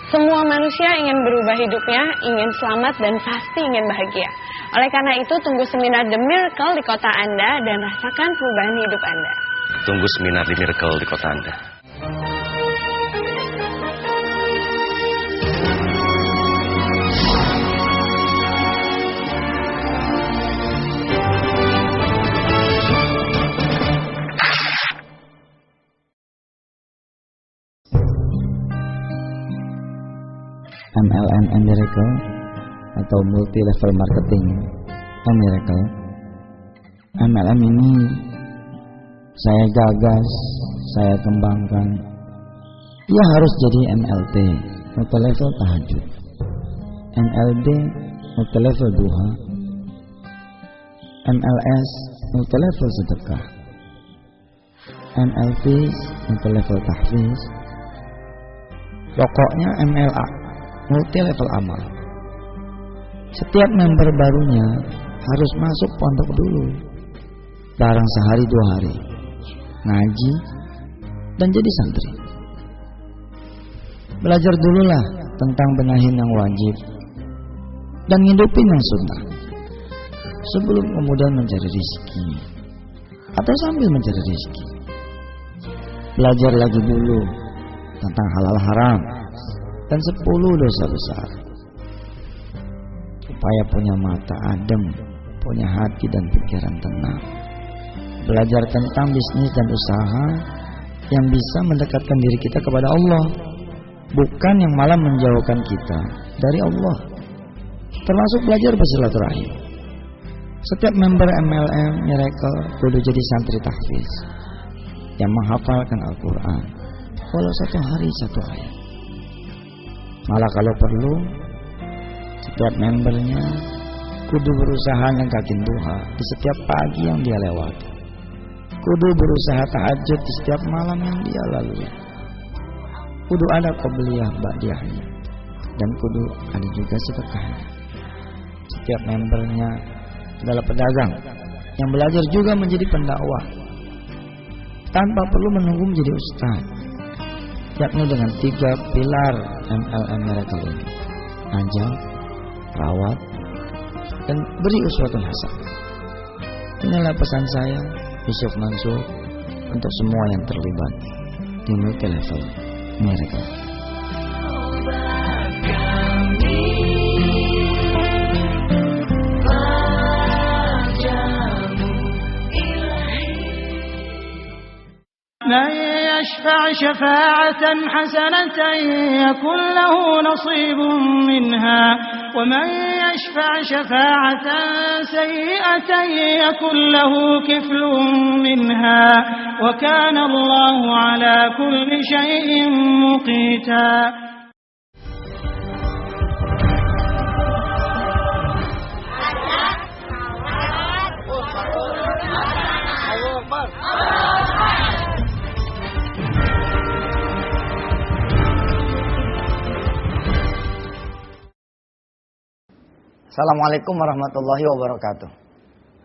Semua manusia ingin berubah hidupnya, ingin selamat dan pasti ingin bahagia. Oleh karena itu, tunggu seminar The Miracle di kota Anda dan rasakan perubahan hidup Anda. Tunggu seminar The Miracle di kota Anda. MLM Miracle atau Multi Level Marketing Miracle. MLM ini saya gagas, saya kembangkan. Ia harus jadi MLT, Multi Level Tahajud, MLD, Multi Level Duha, MLS, Multi Level Sedekah, MLT, Multi Level Tahfiz. Pokoknya MLA, Multi Level Amal. Setiap member barunya harus masuk pondok dulu, bareng sehari 2 hari, ngaji dan jadi santri. Belajar dululah tentang benahin yang wajib dan ngidupin yang sunnah, sebelum kemudian mencari rezeki atau sambil mencari rezeki. Belajar lagi dulu tentang halal haram dan 10 dosa besar, supaya punya mata adem, punya hati dan pikiran tenang. Belajar tentang bisnis dan usaha yang bisa mendekatkan diri kita kepada Allah, bukan yang malah menjauhkan kita dari Allah. Termasuk belajar bersilaturahim. Setiap member MLM Miracle kudu jadi santri tahfiz yang menghafalkan Al-Quran, walau 1 hari 1 ayat. Malah kalau perlu, setiap membernya kudu berusaha ngangkatin duha di setiap pagi yang dia lewati. Kudu berusaha tahajud di setiap malam yang dia lalui. Kudu ada qobliyah ba'diyahnya, dan kudu ada juga sedekahnya. Setiap membernya adalah pedagang yang belajar juga menjadi pendakwah tanpa perlu menunggu menjadi ustaz, yakni dengan 3 pilar MLM Miracle ini: ajar, rawat, dan beri uswatun hasanah. Inilah pesan saya, Yusuf Mansur, untuk semua yang terlibat di Multi Level Miracle. من يشفع شفاعة حسنة يكن له نصيب منها ومن يشفع شفاعة سيئة يكن له كفل منها وكان الله على كل شيء مقيتا. Assalamualaikum warahmatullahi wabarakatuh.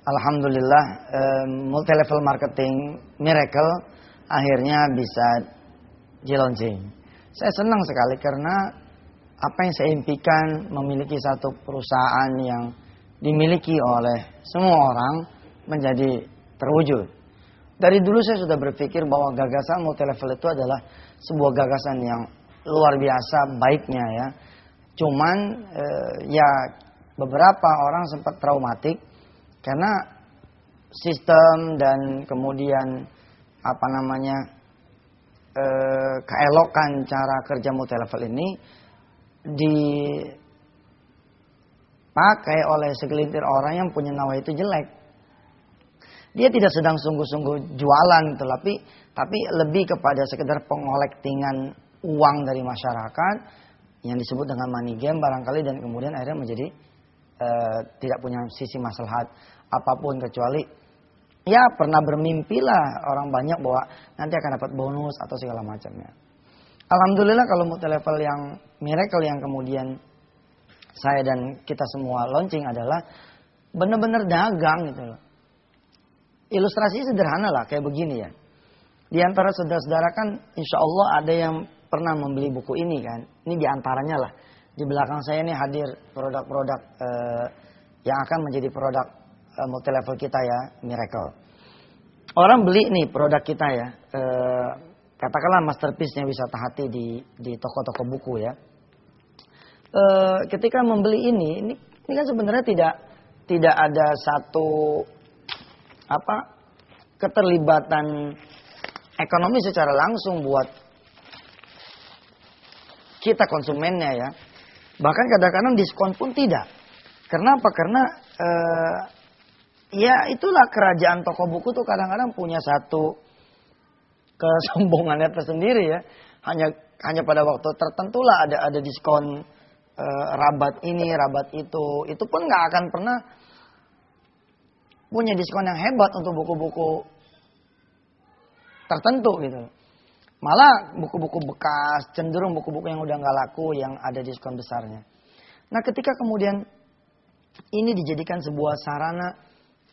Alhamdulillah, Multi Level Marketing Miracle akhirnya bisa di-launching. Saya senang sekali karena apa yang saya impikan, memiliki satu perusahaan yang dimiliki oleh semua orang, menjadi terwujud. Dari dulu saya sudah berpikir bahwa gagasan Multi Level itu adalah sebuah gagasan yang luar biasa baiknya ya. Cuman ya beberapa orang sempat traumatik karena sistem dan kemudian keelokan cara kerja Multi Level ini dipakai oleh segelintir orang yang punya nawa itu jelek. Dia tidak sedang sungguh-sungguh jualan, tapi lebih kepada sekedar pengolektingan uang dari masyarakat yang disebut dengan money game barangkali, dan kemudian akhirnya menjadi tidak punya sisi maslahat apapun, kecuali ya pernah bermimpilah orang banyak bahwa nanti akan dapat bonus atau segala macamnya. Alhamdulillah kalau Multi Level yang Miracle yang kemudian saya dan kita semua launching adalah benar-benar dagang gitu loh. Ilustrasinya sederhana lah, kayak begini ya. Di antara saudara-saudara kan insya Allah ada yang pernah membeli buku ini kan. Ini diantaranya lah. Di belakang saya ini hadir produk-produk yang akan menjadi produk multi-level kita ya, Miracle. Orang beli nih produk kita ya, katakanlah masterpiece-nya Wisata Hati di toko-toko buku ya. Ketika membeli ini kan sebenarnya tidak ada satu keterlibatan ekonomi secara langsung buat kita konsumennya ya. Bahkan kadang-kadang diskon pun tidak. Kenapa? Karena ya itulah kerajaan toko buku tuh kadang-kadang punya satu kesombongannya tersendiri ya. Hanya pada waktu tertentu lah ada diskon rabat ini, rabat itu. Itu pun nggak akan pernah punya diskon yang hebat untuk buku-buku tertentu gitu. Malah buku-buku bekas, cenderung buku-buku yang udah nggak laku yang ada diskon besarnya. Nah ketika kemudian ini dijadikan sebuah sarana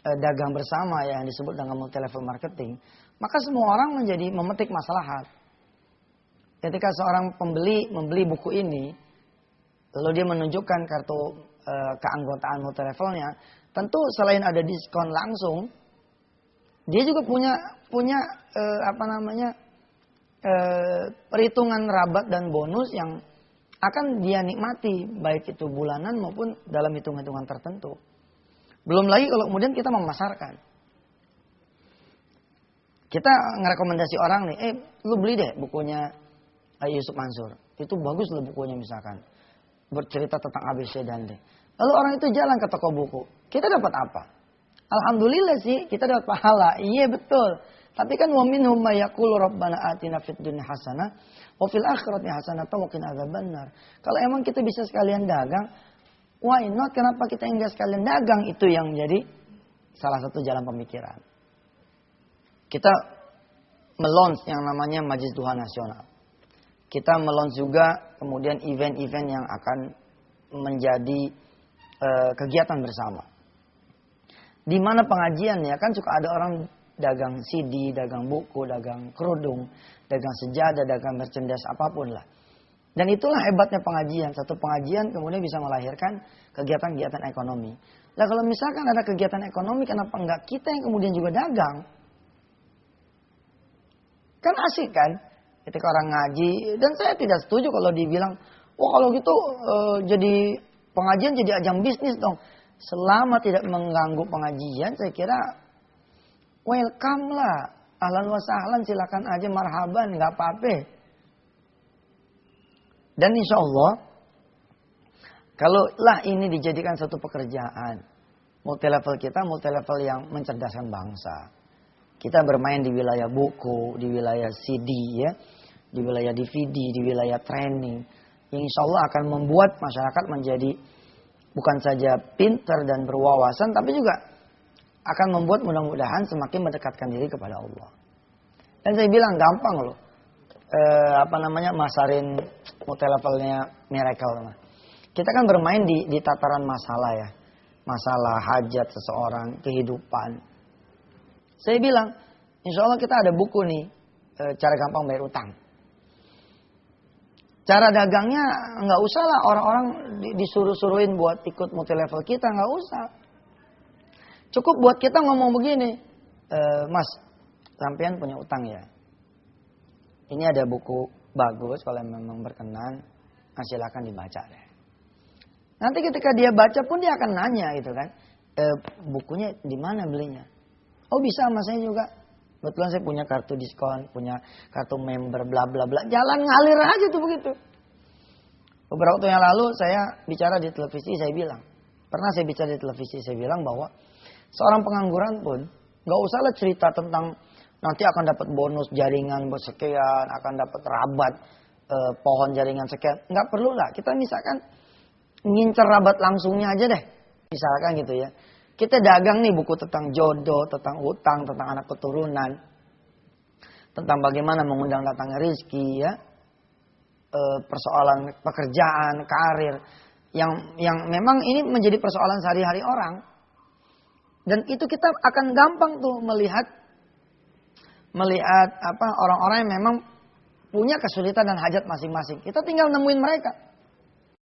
dagang bersama ya, yang disebut dengan multi level marketing, maka semua orang menjadi memetik maslahat. Ketika seorang pembeli membeli buku ini, lalu dia menunjukkan kartu keanggotaan multi levelnya, tentu selain ada diskon langsung, dia juga punya perhitungan rabat dan bonus yang akan dia nikmati, baik itu bulanan maupun dalam hitung-hitungan tertentu. Belum lagi kalau kemudian kita memasarkan. Kita ngerekomendasi orang nih, lu beli deh bukunya Yusuf Mansur. Itu bagus loh bukunya misalkan. Bercerita tentang ABC dan D. Lalu orang itu jalan ke toko buku. Kita dapat apa? Alhamdulillah sih kita dapat pahala. Iya betul. Tapi kan wa minhum may yaqulu rabbana atina fid dunya hasanah wa fil akhirati hasanah wa qina adzabannar. Kalau emang kita bisa sekalian dagang, why not? Kenapa kita enggak sekalian dagang? Itu yang menjadi salah satu jalan pemikiran. Kita melons yang namanya Majlis Duha Nasional. Kita melons juga kemudian event-event yang akan menjadi kegiatan bersama. Di mana pengajian ya kan suka ada orang dagang CD, dagang buku, dagang kerudung, dagang sejadah, dagang merchandise apapun lah. Dan itulah hebatnya pengajian. Satu pengajian kemudian bisa melahirkan kegiatan-kegiatan ekonomi. Nah kalau misalkan ada kegiatan ekonomi, kenapa enggak kita yang kemudian juga dagang? Kan asik kan? Ketika orang ngaji. Dan saya tidak setuju kalau dibilang, oh kalau gitu jadi pengajian jadi ajang bisnis dong. Selama tidak mengganggu pengajian, saya kira welcome lah. Ahlan wa sahlan, silakan aja, marhaban, nggak apa-apa. Dan insya Allah, kalau lah ini dijadikan satu pekerjaan, multi level kita, multi level yang mencerdaskan bangsa. Kita bermain di wilayah buku, di wilayah CD, ya, di wilayah DVD, di wilayah training. Yang insya Allah akan membuat masyarakat menjadi bukan saja pintar dan berwawasan, tapi juga akan membuat mudah-mudahan semakin mendekatkan diri kepada Allah. Dan saya bilang gampang loh, masarin multi levelnya Miracle. Kita kan bermain di tataran masalah ya, masalah hajat seseorang, kehidupan. Saya bilang, insya Allah kita ada buku nih, cara gampang bayar utang. Cara dagangnya nggak usah lah orang-orang disuruh-suruhin buat ikut multi level kita, nggak usah. Cukup buat kita ngomong begini, Mas, sampean punya utang ya. Ini ada buku bagus, kalau memang berkenan, silakan dibaca deh. Nanti ketika dia baca pun dia akan nanya gitu kan, bukunya di mana belinya? Oh bisa sama saya juga. Betulan saya punya kartu diskon, punya kartu member, bla bla bla. Jalan ngalir aja tuh begitu. Beberapa waktu yang lalu saya bicara di televisi, saya bilang, pernah saya bicara di televisi, saya bilang bahwa seorang pengangguran pun nggak usahlah cerita tentang nanti akan dapat bonus jaringan sekian, akan dapat rabat pohon jaringan sekian. Nggak perlu lah. Kita misalkan ngincer rabat langsungnya aja deh. Misalkan gitu ya. Kita dagang nih buku tentang jodoh, tentang utang, tentang anak keturunan. Tentang bagaimana mengundang datangnya rezeki ya. Persoalan pekerjaan, karir. Yang memang ini menjadi persoalan sehari-hari orang. Dan itu kita akan gampang tuh melihat orang-orang yang memang punya kesulitan dan hajat masing-masing. Kita tinggal nemuin mereka.